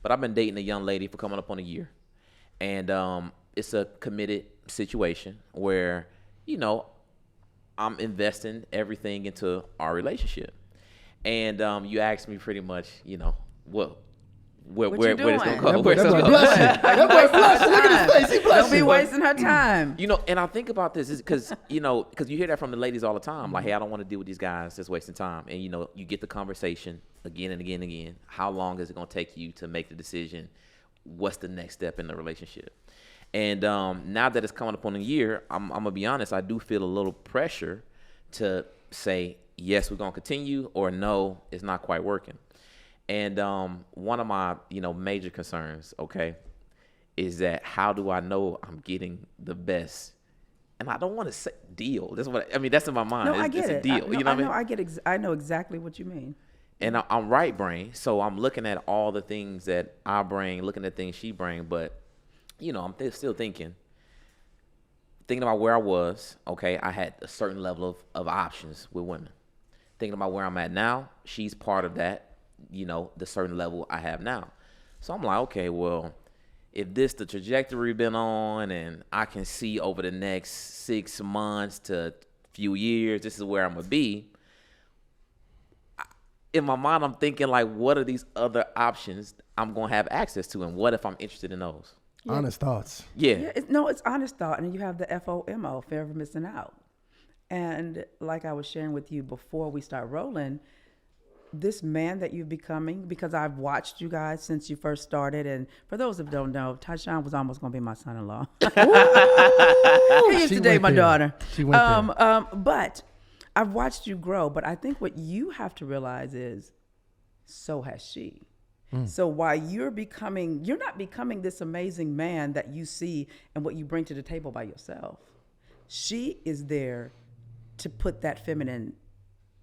but I've been dating a young lady for coming up on a year, and it's a committed situation where, you know, I'm investing everything into our relationship. And you asked me pretty much, you know, where it's gonna go. Where it's gonna go. That boy blessed. Look at his face. He blessed. Don't be wasting her time. You know, and I think about this because you hear that from the ladies all the time. Like, hey, I don't want to deal with these guys that's wasting time. And, you know, you get the conversation again and again and again. How long is it going to take you to make the decision? What's the next step in the relationship? And now that it's coming up on a year, I'm going to be honest, I do feel a little pressure to say, yes, we're going to continue, or no, it's not quite working. And one of my, major concerns, okay, is that how do I know I'm getting the best? And I don't want to say deal. That's that's in my mind. No, I get it's it. a deal. You know what I mean? I know exactly what you mean. And I'm right brain, so I'm looking at all the things that I bring, looking at things she bring, but I'm still thinking about where I was. Okay, I had a certain level of options with women. Thinking about where I'm at now, she's part of that. The certain level I have now. So I'm like, okay, well, if this the trajectory been on, and I can see over the next 6 months to few years, this is where I'm gonna be. In my mind, I'm thinking, like, what are these other options I'm gonna have access to, and what if I'm interested in those? Yeah. Honest thoughts. Yeah. It's honest thought, and you have the FOMO, fear of missing out. And like I was sharing with you before we start rolling, this man that you're becoming, because I've watched you guys since you first started, and for those that don't know, Tyshawn was almost going to be my son-in-law. He used to date my daughter. She went there. But I've watched you grow, but I think what you have to realize is, so has she. So while you're not becoming this amazing man that you see and what you bring to the table by yourself, she is there to put that feminine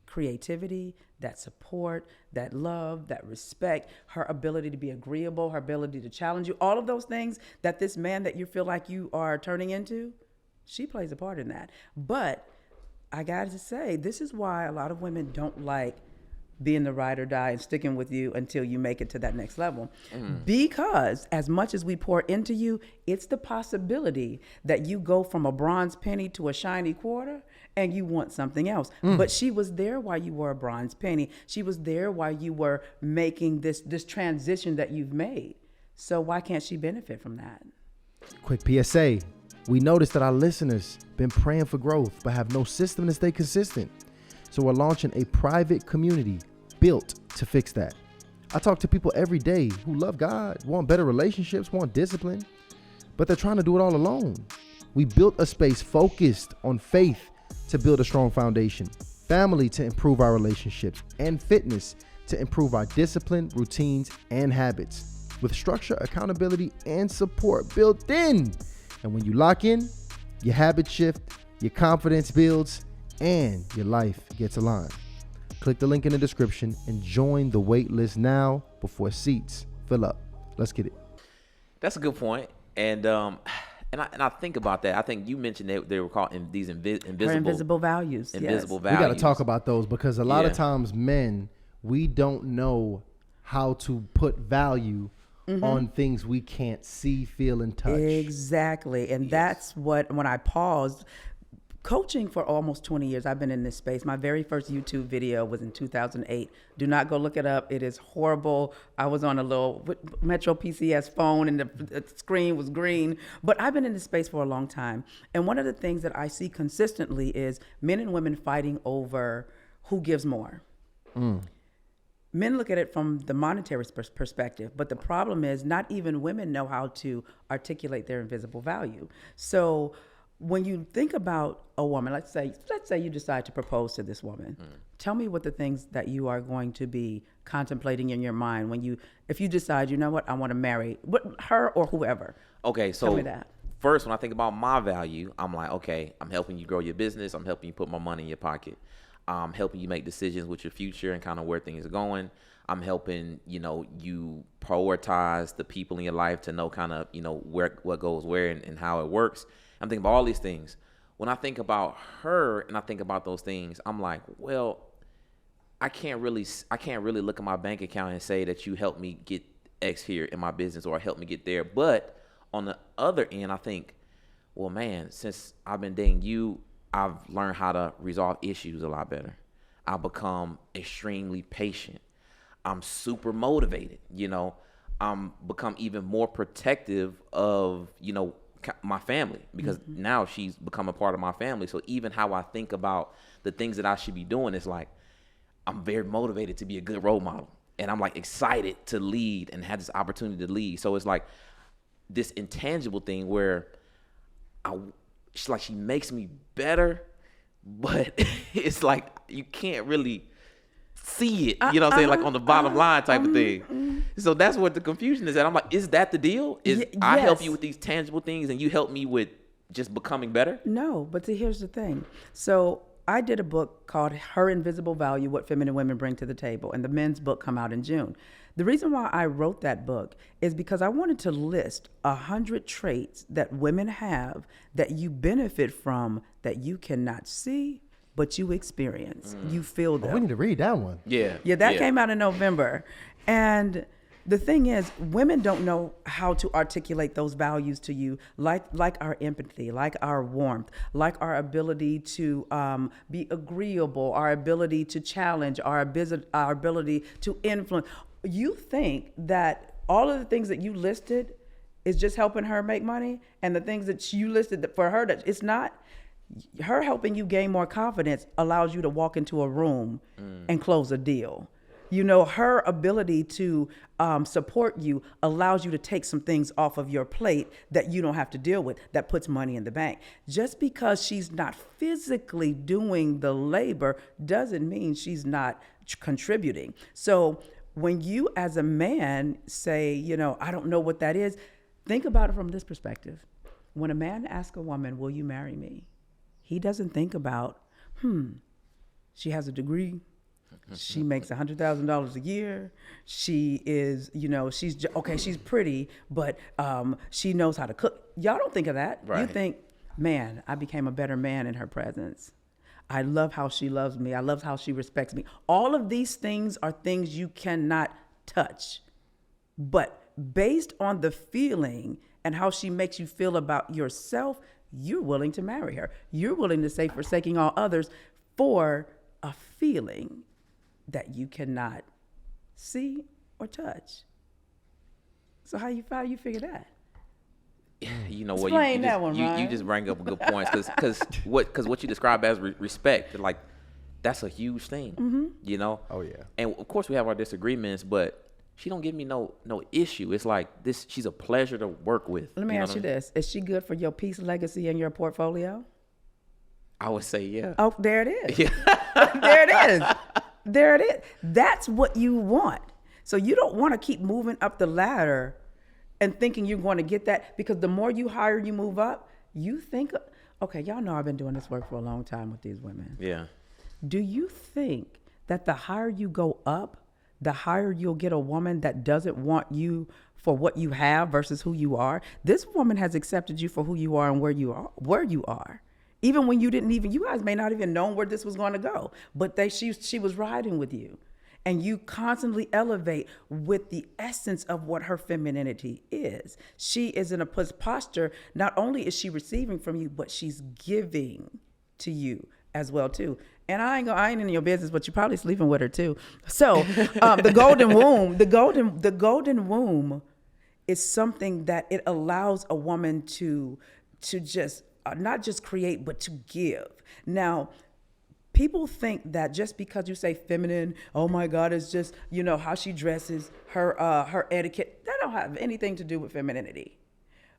creativity, that support, that love, that respect, her ability to be agreeable, her ability to challenge you, all of those things that this man that you feel like you are turning into, she plays a part in that. But I got to say, this is why a lot of women don't like being the ride or die and sticking with you until you make it to that next level. Because as much as we pour into you, it's the possibility that you go from a bronze penny to a shiny quarter and you want something else. But she was there while you were a bronze penny. She was there while you were making this transition that you've made. So why can't she benefit from that? Quick PSA. We noticed that our listeners been praying for growth but have no system to stay consistent. So we're launching a private community built to fix that. I talk to people every day who love God, want better relationships, want discipline, but they're trying to do it all alone. We built a space focused on faith to build a strong foundation, family to improve our relationships, and fitness to improve our discipline, routines, and habits, with structure, accountability, and support built in. And when you lock in, your habits shift, your confidence builds, and your life gets aligned. Click the link in the description and join the wait list now before seats fill up. Let's get it. That's a good point. And I think about that. I think you mentioned they were called these invisible values. Invisible yes. values. We got to talk about those because a lot of times men, we don't know how to put value on things we can't see, feel, and touch. Exactly. And that's what, when I paused, coaching for almost 20 years, I've been in this space. My very first YouTube video was in 2008. Do not go look it up. It is horrible. I was on a little Metro PCS phone and the screen was green. But I've been in this space for a long time. And one of the things that I see consistently is men and women fighting over who gives more. Men look at it from the monetary perspective, but the problem is not even women know how to articulate their invisible value. So when you think about a woman, let's say you decide to propose to this woman. Tell me what the things that you are going to be contemplating in your mind if you decide, you know what, I want to marry her or whoever. Okay, so tell me that. First, when I think about my value, I'm like, okay, I'm helping you grow your business. I'm helping you put more money in your pocket. I'm helping you make decisions with your future and kind of where things are going. I'm helping, you prioritize the people in your life to know kind of, what goes where and how it works. I'm thinking about all these things. When I think about her and I think about those things, I'm like, well, I can't really look at my bank account and say that you helped me get X here in my business or helped me get there. But on the other end, I think, well, man, since I've been dating you, I've learned how to resolve issues a lot better. I've become extremely patient. I'm super motivated, I'm become even more protective of, my family, because now she's become a part of my family. So even how I think about the things that I should be doing is like, I'm very motivated to be a good role model. And I'm like excited to lead and have this opportunity to lead. So it's like this intangible thing where she makes me better, but it's like you can't really see it, you know what I'm saying, like on the bottom line type of thing. So that's what the confusion is at. I'm like, is that the deal? I help you with these tangible things and you help me with just becoming better? No, but see, here's the thing. So I did a book called Her Invisible Value, What Feminine Women Bring to the Table, and the men's book come out in June. The reason why I wrote that book is because I wanted to list 100 traits that women have that you benefit from that you cannot see, but you experience. You feel them. Oh, we need to read that one. Yeah. Yeah, that came out in November. And the thing is, women don't know how to articulate those values to you, like our empathy, like our warmth, like our ability to be agreeable, our ability to challenge, our ability to influence. You think that all of the things that you listed is just helping her make money, and the things that you listed for her, that it's not. Her helping you gain more confidence allows you to walk into a room and close a deal. Her ability to support you allows you to take some things off of your plate that you don't have to deal with, that puts money in the bank. Just because she's not physically doing the labor doesn't mean she's not contributing. So when you as a man say, I don't know what that is, think about it from this perspective. When a man asks a woman, will you marry me? He doesn't think about, she has a degree. She makes $100,000 a year. She is, she's pretty, but she knows how to cook. Y'all don't think of that. Right. You think, man, I became a better man in her presence. I love how she loves me. I love how she respects me. All of these things are things you cannot touch. But based on the feeling and how she makes you feel about yourself, you're willing to marry her. You're willing to say forsaking all others for a feeling that you cannot see or touch. So how you figure that? You know Explain that one, you Ryan. just bring up a good point, because what you describe as respect, like that's a huge thing, Oh yeah. And of course we have our disagreements, but she don't give me no issue. It's like this. She's a pleasure to work with. Let me ask you this: is she good for your peace, legacy, and your portfolio? I would say yeah. Oh, there it is. Yeah. There it is. There it is. That's what you want. So you don't want to keep moving up the ladder and thinking you're going to get that, because the more you hire, you move up. You think, okay, y'all know I've been doing this work for a long time with these women. Yeah. Do you think that the higher you go up, the higher you'll get a woman that doesn't want you for what you have versus who you are? This woman has accepted you for who you are and where you are. Even when you guys may not even know where this was going to go, but she was riding with you. And you constantly elevate with the essence of what her femininity is. She is in a posture, not only is she receiving from you, but she's giving to you as well too. And I ain't in your business, but you're probably sleeping with her too. So the golden womb is something that it allows a woman to just not just create, but to give. Now, people think that just because you say feminine, oh my God, it's just, how she dresses, her etiquette. That don't have anything to do with femininity.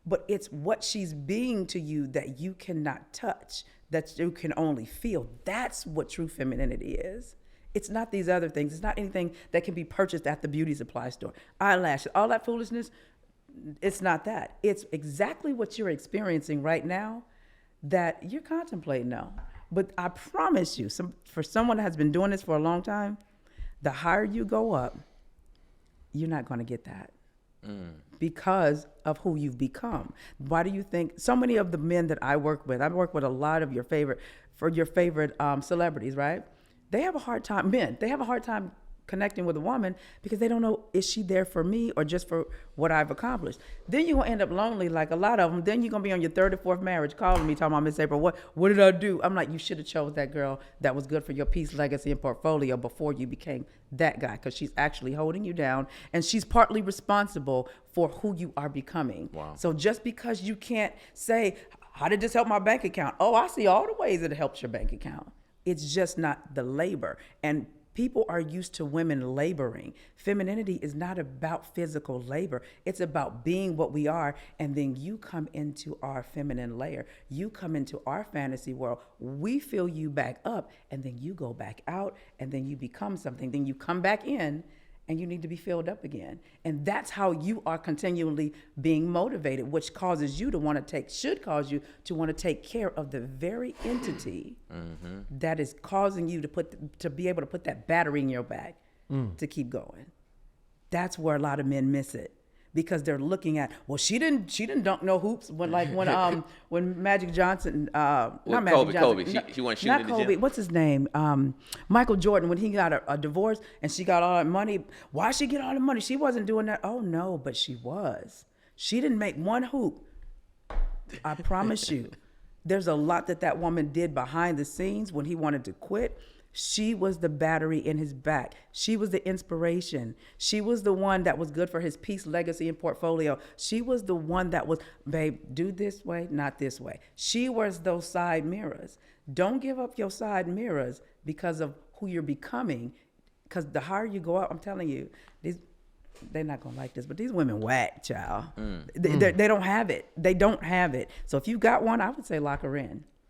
But it's what she's being to you that you cannot touch, that you can only feel. That's what true femininity is. It's not these other things. It's not anything that can be purchased at the beauty supply store. Eyelashes, all that foolishness, it's not that. It's exactly what you're experiencing right now that you're contemplating now. But I promise you, for someone that has been doing this for a long time, the higher you go up, you're not going to get that because of who you've become. Why do you think so many of the men that I work with a lot of your favorite celebrities, right? They have a hard time connecting with a woman because they don't know, is she there for me or just for what I've accomplished? Then you're going to end up lonely like a lot of them. Then you're going to be on your third or fourth marriage calling me, talking about, Miss April, what did I do? I'm like, you should have chose that girl that was good for your peace, legacy, and portfolio before you became that guy, because she's actually holding you down and she's partly responsible for who you are becoming. Wow. So just because you can't say, how did this help my bank account? Oh, I see all the ways it helps your bank account. It's just not the labor. And people are used to women laboring. Femininity is not about physical labor. It's about being what we are. And then you come into our feminine layer. You come into our fantasy world. We fill you back up, and then you go back out, and then you become something. Then you come back in, and you need to be filled up again. And that's how you are continually being motivated, which causes you to want to should cause you to want to take care of the very entity that is causing you to be able to put that battery in your back to keep going. That's where a lot of men miss it. Because they're looking at, well, she didn't dunk no hoops when Magic Johnson, not Magic Kobe. Johnson, She wasn't shooting not in the Kobe. gym. What's his name? Michael Jordan, when he got a divorce and she got all that money. Why she get all the money? She wasn't doing that. Oh no, but she was. She didn't make one hoop. I promise you. There's a lot that woman did behind the scenes when he wanted to quit. She was the battery in his back. She was the inspiration. She was the one that was good for his peace, legacy, and portfolio. She was the one that was, babe, do this way, not this way. She was those side mirrors. Don't give up your side mirrors because of who you're becoming. Because the higher you go up, I'm telling you, they're not going to like this, but these women whack, child. They don't have it. They don't have it. So if you got one, I would say lock her in.